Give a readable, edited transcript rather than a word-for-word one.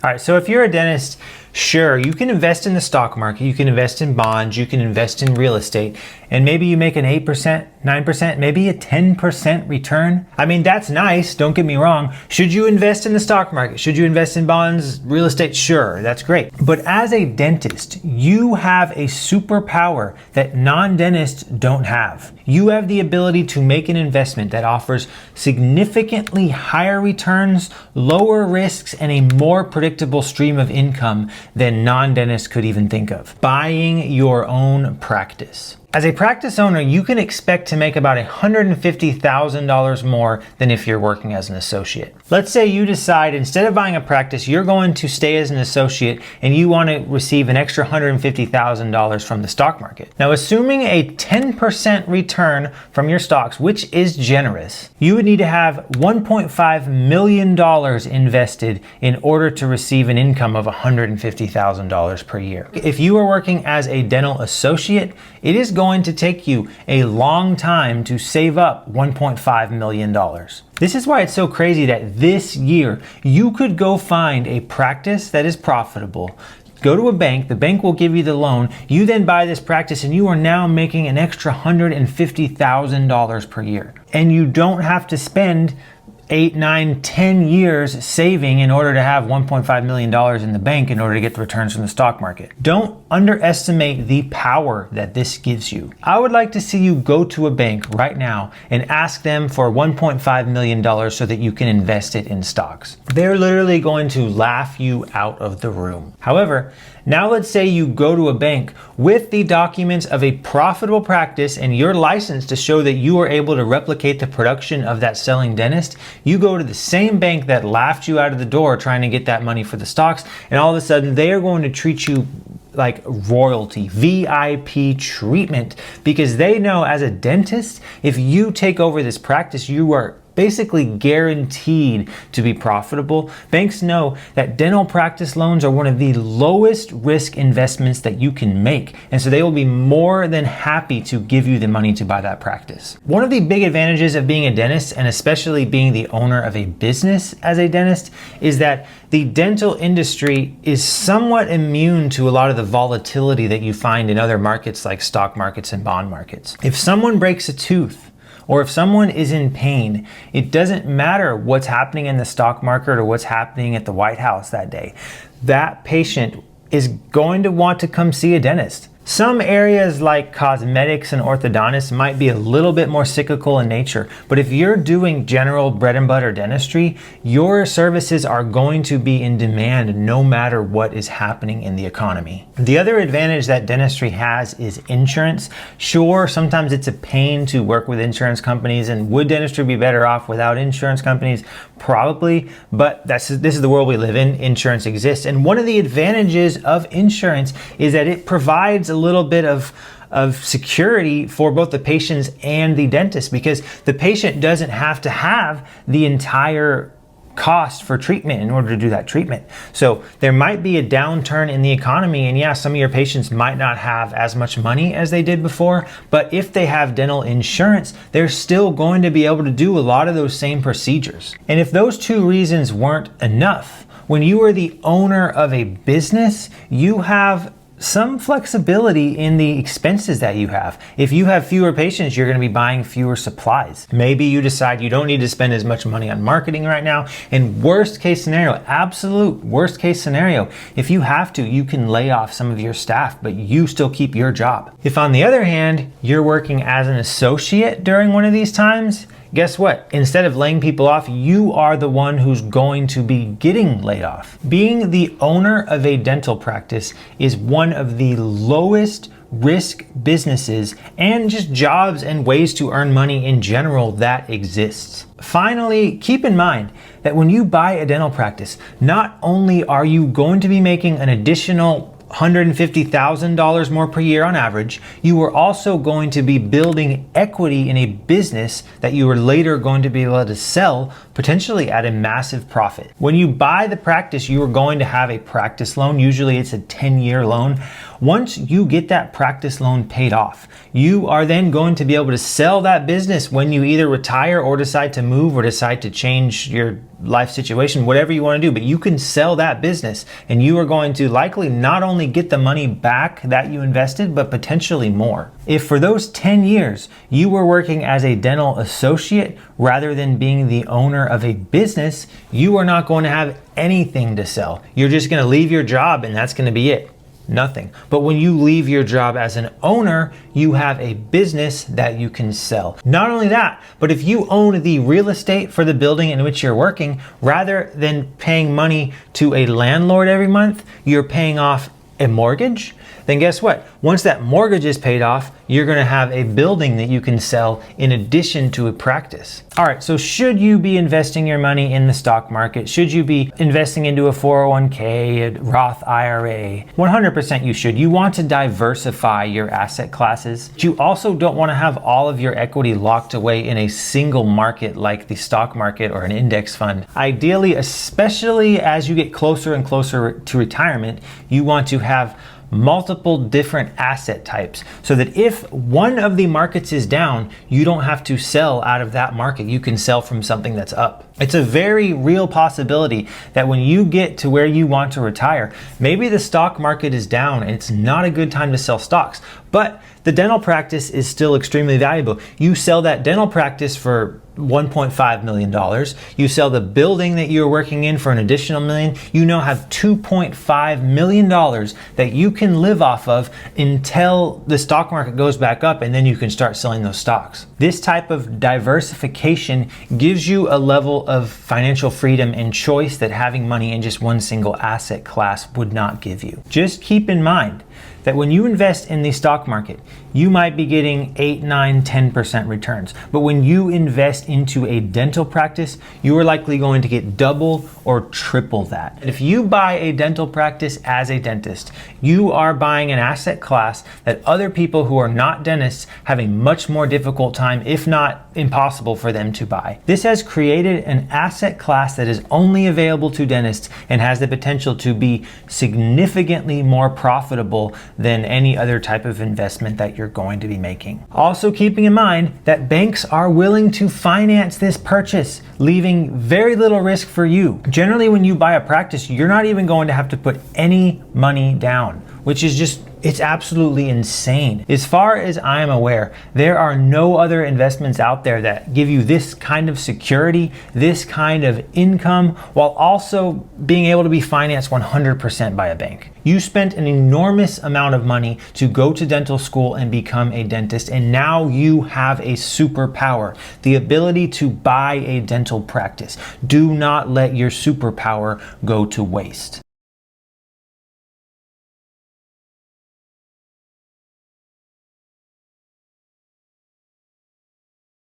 All right, so if you're a dentist, sure, you can invest in the stock market, you can invest in bonds, you can invest in real estate, and maybe you make an 8%, 9%, maybe a 10% return. I mean, that's nice, don't get me wrong. Should you invest in the stock market? Should you invest in bonds, real estate? Sure, that's great. But as a dentist, you have a superpower that non-dentists don't have. You have the ability to make an investment that offers significantly higher returns, lower risks, and a more predictable stream of income than non-dentists could even think of. Buying your own practice. As a practice owner, you can expect to make about $150,000 more than if you're working as an associate. Let's say you decide instead of buying a practice, you're going to stay as an associate and you want to receive an extra $150,000 from the stock market. Now, assuming a 10% return from your stocks, which is generous, you would need to have $1.5 million invested in order to receive an income of $150,000 per year. If you are working as a dental associate, it is going to take you a long time to save up $1.5 million. This is why it's so crazy that this year you could go find a practice that is profitable, go to a bank, the bank will give you the loan, you then buy this practice and you are now making an extra $150,000 per year. And you don't have to spend 8, 9, 10 years saving in order to have $1.5 million in the bank in order to get the returns from the stock market. Don't underestimate the power that this gives you. I would like to see you go to a bank right now and ask them for $1.5 million so that you can invest it in stocks. They're literally going to laugh you out of the room. However, now let's say you go to a bank with the documents of a profitable practice and your license to show that you are able to replicate the production of that selling dentist. You go to the same bank that laughed you out of the door trying to get that money for the stocks, and all of a sudden they are going to treat you like royalty, VIP treatment, because they know as a dentist, if you take over this practice, you are basically guaranteed to be profitable. Banks know that dental practice loans are one of the lowest risk investments that you can make. And so they will be more than happy to give you the money to buy that practice. One of the big advantages of being a dentist, and especially being the owner of a business as a dentist, is that the dental industry is somewhat immune to a lot of the volatility that you find in other markets like stock markets and bond markets. If someone breaks a tooth, or if someone is in pain, it doesn't matter what's happening in the stock market or what's happening at the White House that day. That patient is going to want to come see a dentist. Some areas like cosmetics and orthodontists might be a little bit more cyclical in nature, but if you're doing general bread and butter dentistry, your services are going to be in demand no matter what is happening in the economy. The other advantage that dentistry has is insurance. Sure, sometimes it's a pain to work with insurance companies, and would dentistry be better off without insurance companies? Probably, but this is the world we live in. Insurance exists, and one of the advantages of insurance is that it provides a little bit of security for both the patients and the dentist, because the patient doesn't have to have the entire cost for treatment in order to do that treatment. So there might be a downturn in the economy, and yeah, some of your patients might not have as much money as they did before, but if they have dental insurance, they're still going to be able to do a lot of those same procedures. And if those two reasons weren't enough, when you are the owner of a business, you have some flexibility in the expenses that you have. If you have fewer patients, you're going to be buying fewer supplies. Maybe you decide you don't need to spend as much money on marketing right now. And worst case scenario, absolute worst case scenario, if you have to, you can lay off some of your staff, but you still keep your job. If on the other hand, you're working as an associate during one of these times, guess what? Instead of laying people off, you are the one who's going to be getting laid off. Being the owner of a dental practice is one of the lowest risk businesses and just jobs and ways to earn money in general that exists. Finally, keep in mind that when you buy a dental practice, not only are you going to be making an additional $150,000 more per year on average, you are also going to be building equity in a business that you are later going to be able to sell, potentially at a massive profit. When you buy the practice, you are going to have a practice loan. Usually it's a 10-year loan. Once you get that practice loan paid off, you are then going to be able to sell that business when you either retire or decide to move or decide to change your life situation, whatever you want to do, but you can sell that business and you are going to likely not only get the money back that you invested, but potentially more. If for those 10 years you were working as a dental associate rather than being the owner of a business, you are not going to have anything to sell. You're just going to leave your job and that's going to be it. Nothing. But when you leave your job as an owner, you have a business that you can sell. Not only that, but if you own the real estate for the building in which you're working, rather than paying money to a landlord every month, you're paying off a mortgage, then guess what? Once that mortgage is paid off, you're going to have a building that you can sell in addition to a practice. All right, so should you be investing your money in the stock market? Should you be investing into a 401k, a Roth IRA? 100% you should. You want to diversify your asset classes. You also don't want to have all of your equity locked away in a single market like the stock market or an index fund. Ideally, especially as you get closer and closer to retirement, you want to have multiple different asset types so that if one of the markets is down, you don't have to sell out of that market. You can sell from something that's up. It's a very real possibility that when you get to where you want to retire, maybe the stock market is down and it's not a good time to sell stocks, but the dental practice is still extremely valuable. You sell that dental practice for $1.5 million. You sell the building that you're working in for an additional $1 million. You now have $2.5 million that you can live off of until the stock market goes back up, and then you can start selling those stocks. This type of diversification gives you a level of financial freedom and choice that having money in just one single asset class would not give you. Just keep in mind that when you invest in the stock market, you might be getting 8, 9, 10% returns. But when you invest into a dental practice, you are likely going to get double or triple that. And if you buy a dental practice as a dentist, you are buying an asset class that other people who are not dentists have a much more difficult time, if not impossible, for them to buy. This has created an asset class that is only available to dentists and has the potential to be significantly more profitable than any other type of investment that you're going to be making. Also keeping in mind that banks are willing to finance this purchase, leaving very little risk for you. Generally, when you buy a practice, you're not even going to have to put any money down, which is just, it's absolutely insane. As far as I am aware, there are no other investments out there that give you this kind of security, this kind of income, while also being able to be financed 100% by a bank. You spent an enormous amount of money to go to dental school and become a dentist, and now you have a superpower, the ability to buy a dental practice. Do not let your superpower go to waste.